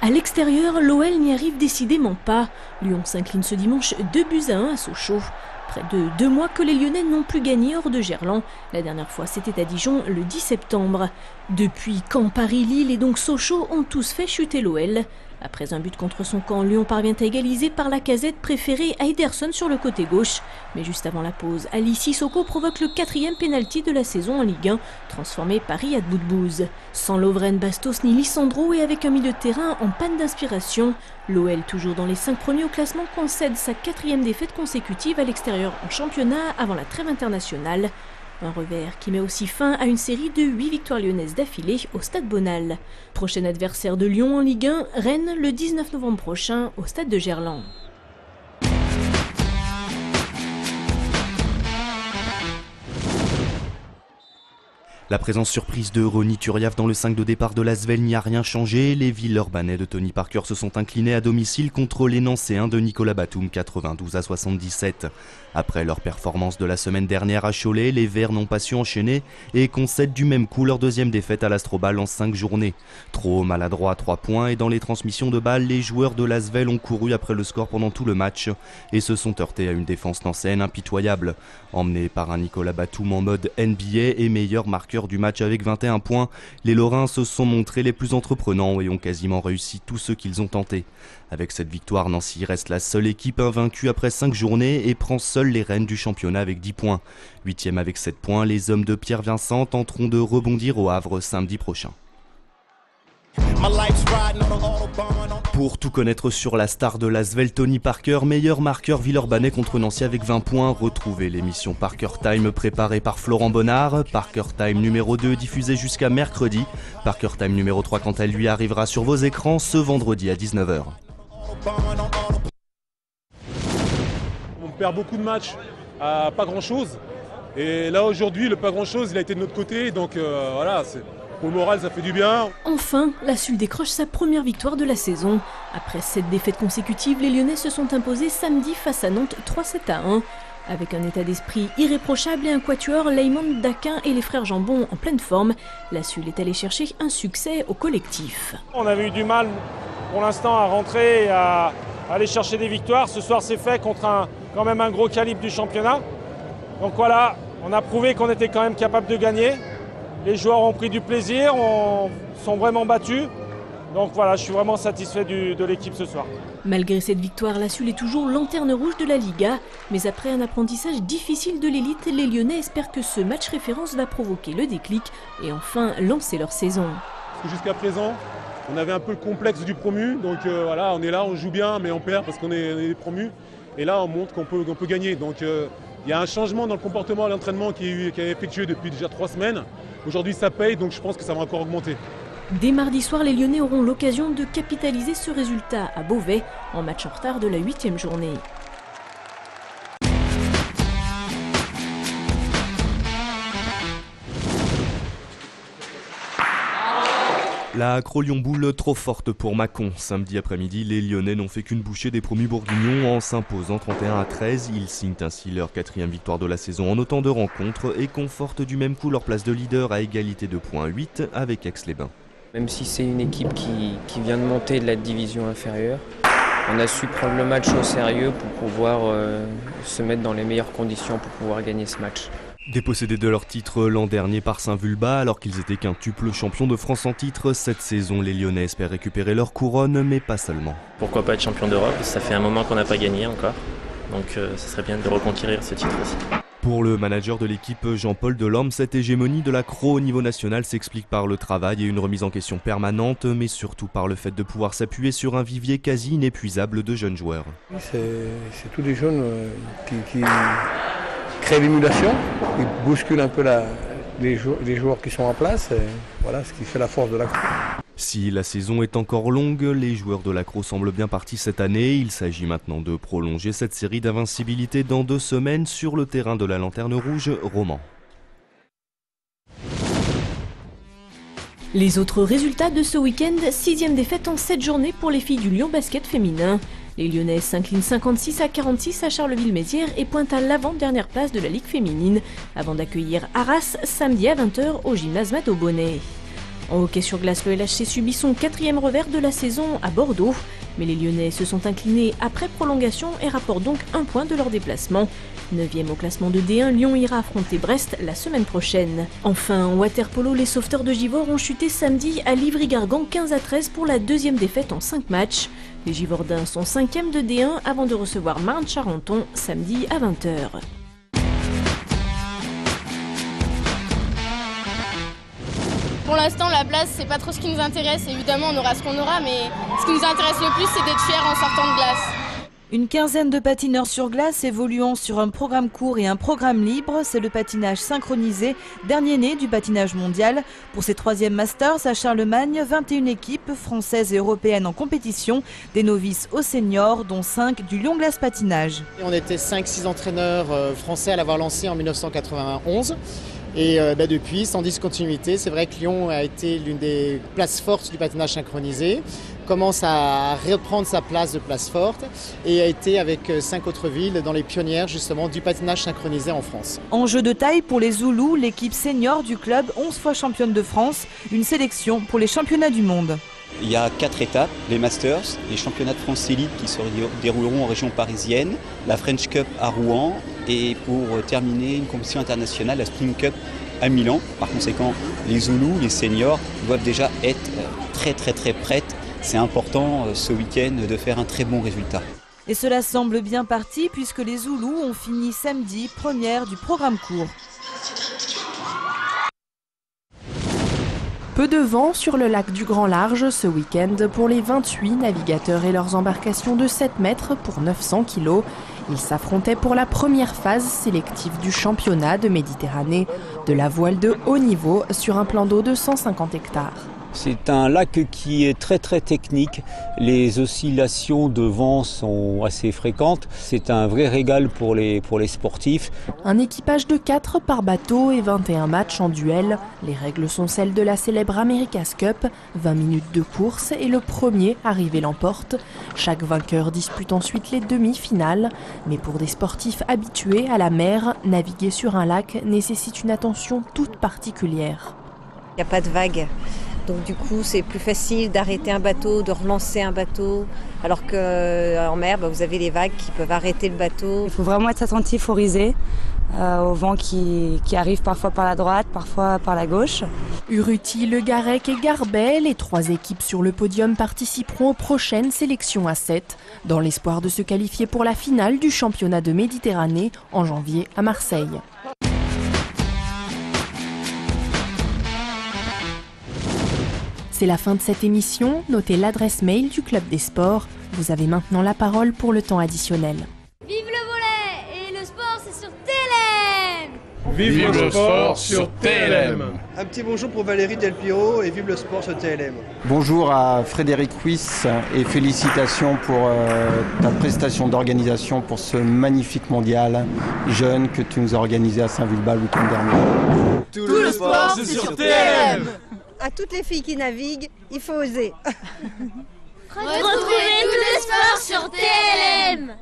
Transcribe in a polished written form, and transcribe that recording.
À l'extérieur, l'OL n'y arrive décidément pas. Lyon s'incline ce dimanche 2-1 à Sochaux. Près de 2 mois que les Lyonnais n'ont plus gagné hors de Gerland. La dernière fois, c'était à Dijon le 10 septembre. Depuis Caen, Paris, Lille et donc Sochaux ont tous fait chuter l'OL. Après un but contre son camp, Lyon parvient à égaliser par Lacazette préféré à Ederson sur le côté gauche. Mais juste avant la pause, Ali Sissoko provoque le 4e pénalty de la saison en Ligue 1, transformé par Riyad Boudbouz. Sans Lovren, Bastos ni Lisandro et avec un milieu de terrain en panne d'inspiration, l'OL, toujours dans les 5 premiers au classement, concède sa 4e défaite consécutive à l'extérieur en championnat avant la trêve internationale. Un revers qui met aussi fin à une série de 8 victoires lyonnaises d'affilée au Stade Bonal. Prochain adversaire de Lyon en Ligue 1, Rennes le 19 novembre prochain au Stade de Gerland. La présence surprise de Ronny Turiaf dans le 5 de départ de l'Asvel n'y a rien changé. Les Villeurbanais de Tony Parker se sont inclinés à domicile contre les Nancéens de Nicolas Batum 92-77. Après leur performance de la semaine dernière à Cholet, les Verts n'ont pas su enchaîner et concèdent du même coup leur 2e défaite à l'Astrobal en 5 journées. Trop maladroit à 3 points et dans les transmissions de balles, les joueurs de l'Asvel ont couru après le score pendant tout le match et se sont heurtés à une défense nancéenne impitoyable. Emmenés par un Nicolas Batum en mode NBA et meilleur marqueur du match avec 21 points, les Lorrains se sont montrés les plus entreprenants et ont quasiment réussi tout ce qu'ils ont tenté. Avec cette victoire, Nancy reste la seule équipe invaincue après 5 journées et prend seule les rênes du championnat avec 10 points. 8e avec 7 points, les hommes de Pierre Vincent tenteront de rebondir au Havre samedi prochain. Pour tout connaître sur la star de l'Asvel, Tony Parker, meilleur marqueur villeurbanais contre Nancy avec 20 points. Retrouvez l'émission Parker Time préparée par Florent Bonnard. Parker Time numéro 2 diffusé jusqu'à mercredi. Parker Time numéro 3 quant à lui arrivera sur vos écrans ce vendredi à 19h. On perd beaucoup de matchs à pas grand chose. Et là aujourd'hui, le pas grand chose, il a été de notre côté. Donc voilà, pour le moral, ça fait du bien. Enfin, la SUL décroche sa première victoire de la saison. Après 7 défaites consécutives, les Lyonnais se sont imposés samedi face à Nantes 3-7-1. Avec un état d'esprit irréprochable et un quatuor, Leymond, Daquin et les frères Jambon en pleine forme, la SUL est allée chercher un succès au collectif. On avait eu du mal pour l'instant à rentrer et à aller chercher des victoires. Ce soir, c'est fait contre quand même un gros calibre du championnat. Donc voilà, on a prouvé qu'on était quand même capable de gagner. Les joueurs ont pris du plaisir, sont vraiment battus. Donc voilà, je suis vraiment satisfait de l'équipe ce soir. Malgré cette victoire, la SUL est toujours lanterne rouge de la Liga. Mais après un apprentissage difficile de l'élite, les Lyonnais espèrent que ce match référence va provoquer le déclic et enfin lancer leur saison. Jusqu'à présent, on avait un peu le complexe du promu. Donc voilà, on est là, on joue bien, mais on perd parce qu'on est promu. Et là, on montre qu'on peut gagner. Donc il y a un changement dans le comportement à l'entraînement qui est effectué depuis déjà 3 semaines. Aujourd'hui, ça paye, donc je pense que ça va encore augmenter. Dès mardi soir, les Lyonnais auront l'occasion de capitaliser ce résultat à Beauvais, en match en retard de la 8e journée. La Accro-Lyon-Boule trop forte pour Mâcon. Samedi après-midi, les Lyonnais n'ont fait qu'une bouchée des promus bourguignons en s'imposant 31-13. Ils signent ainsi leur 4e victoire de la saison en autant de rencontres et confortent du même coup leur place de leader à égalité de points 8 avec Aix-les-Bains. Même si c'est une équipe qui vient de monter de la division inférieure, on a su prendre le match au sérieux pour pouvoir se mettre dans les meilleures conditions pour pouvoir gagner ce match. Dépossédés de leur titre l'an dernier par Saint-Vulbas, alors qu'ils étaient quintuple champion de France en titre, cette saison les Lyonnais espèrent récupérer leur couronne, mais pas seulement. Pourquoi pas être champion d'Europe? Ça fait un moment qu'on n'a pas gagné encore, donc ce serait bien de reconquérir ce titre aussi. Pour le manager de l'équipe Jean-Paul Delorme, cette hégémonie de l'Accro au niveau national s'explique par le travail et une remise en question permanente, mais surtout par le fait de pouvoir s'appuyer sur un vivier quasi inépuisable de jeunes joueurs. C'est tous des jeunes qui créent l'émulation, qui bousculent un peu les joueurs qui sont en place. Et voilà ce qui fait la force de l'Accro. Si la saison est encore longue, les joueurs de l'Accro semblent bien partis cette année. Il s'agit maintenant de prolonger cette série d'invincibilité dans 2 semaines sur le terrain de la Lanterne Rouge Romans. Les autres résultats de ce week-end, 6e défaite en 7 journées pour les filles du Lyon Basket féminin. Les Lyonnais s'inclinent 56-46 à Charleville-Mézières et pointent à l'avant-dernière place de la Ligue féminine, avant d'accueillir Arras samedi à 20h au gymnase Mato Bonnet. En hockey sur glace, le LHC subit son 4e revers de la saison à Bordeaux. Mais les Lyonnais se sont inclinés après prolongation et rapportent donc 1 point de leur déplacement. 9e au classement de D1, Lyon ira affronter Brest la semaine prochaine. Enfin, en water-polo, les sauveteurs de Givors ont chuté samedi à Livry-Gargan 15-13 pour la 2e défaite en 5 matchs. Les Givordins sont 5e de D1 avant de recevoir Marne-Charenton samedi à 20h. Pour l'instant, la place, c'est pas trop ce qui nous intéresse. Évidemment, on aura ce qu'on aura, mais ce qui nous intéresse le plus, c'est d'être fiers en sortant de glace. Une quinzaine de patineurs sur glace évoluant sur un programme court et un programme libre. C'est le patinage synchronisé, dernier né du patinage mondial. Pour ces 3e Masters à Charlemagne, 21 équipes françaises et européennes en compétition, des novices aux seniors, dont 5 du Lyon Glace Patinage. On était 5-6 entraîneurs français à l'avoir lancé en 1991. Et depuis, sans discontinuité, c'est vrai que Lyon a été l'une des places fortes du patinage synchronisé, commence à reprendre sa place de place forte et a été avec 5 autres villes dans les pionnières justement du patinage synchronisé en France. Enjeu de taille pour les Zoulous, l'équipe senior du club, 11 fois championne de France, une sélection pour les championnats du monde. Il y a 4 étapes, les Masters, les championnats de France Élite qui se dérouleront en région parisienne, la French Cup à Rouen et pour terminer une compétition internationale, la Spring Cup à Milan. Par conséquent, les Zoulous, les seniors doivent déjà être très prêtes. C'est important ce week-end de faire un très bon résultat. Et cela semble bien parti puisque les Zoulous ont fini samedi première du programme court. Peu de vent sur le lac du Grand Large ce week-end pour les 28 navigateurs et leurs embarcations de 7 mètres pour 900 kg. Ils s'affrontaient pour la première phase sélective du championnat de Méditerranée de la voile de haut niveau sur un plan d'eau de 150 hectares. C'est un lac qui est très technique, les oscillations de vent sont assez fréquentes, c'est un vrai régal pour les sportifs. Un équipage de 4 par bateau et 21 matchs en duel. Les règles sont celles de la célèbre America's Cup, 20 minutes de course et le premier arrivé l'emporte. Chaque vainqueur dispute ensuite les demi-finales, mais pour des sportifs habitués à la mer, naviguer sur un lac nécessite une attention toute particulière. Il n'y a pas de vagues. Donc du coup, c'est plus facile d'arrêter un bateau, de relancer un bateau, alors qu'en mer, vous avez les vagues qui peuvent arrêter le bateau. Il faut vraiment être attentif au risée, au vent qui arrive parfois par la droite, parfois par la gauche. Urruti, Le Garec et Garbet, les 3 équipes sur le podium participeront aux prochaines sélections à 7, dans l'espoir de se qualifier pour la finale du championnat de Méditerranée en janvier à Marseille. C'est la fin de cette émission. Notez l'adresse mail du Club des Sports. Vous avez maintenant la parole pour le temps additionnel. Vive le volley et le sport, c'est sur TLM. Vive le sport sur TLM. Un petit bonjour pour Valérie Del Piro et vive le sport sur TLM. Bonjour à Frédéric Huys et félicitations pour ta prestation d'organisation pour ce magnifique mondial jeune que tu nous as organisé à Saint-Vulbas le week-end dernier. Tout le sport, c'est sur TLM. À toutes les filles qui naviguent, il faut oser. Retrouvez tous les sports sur TLM.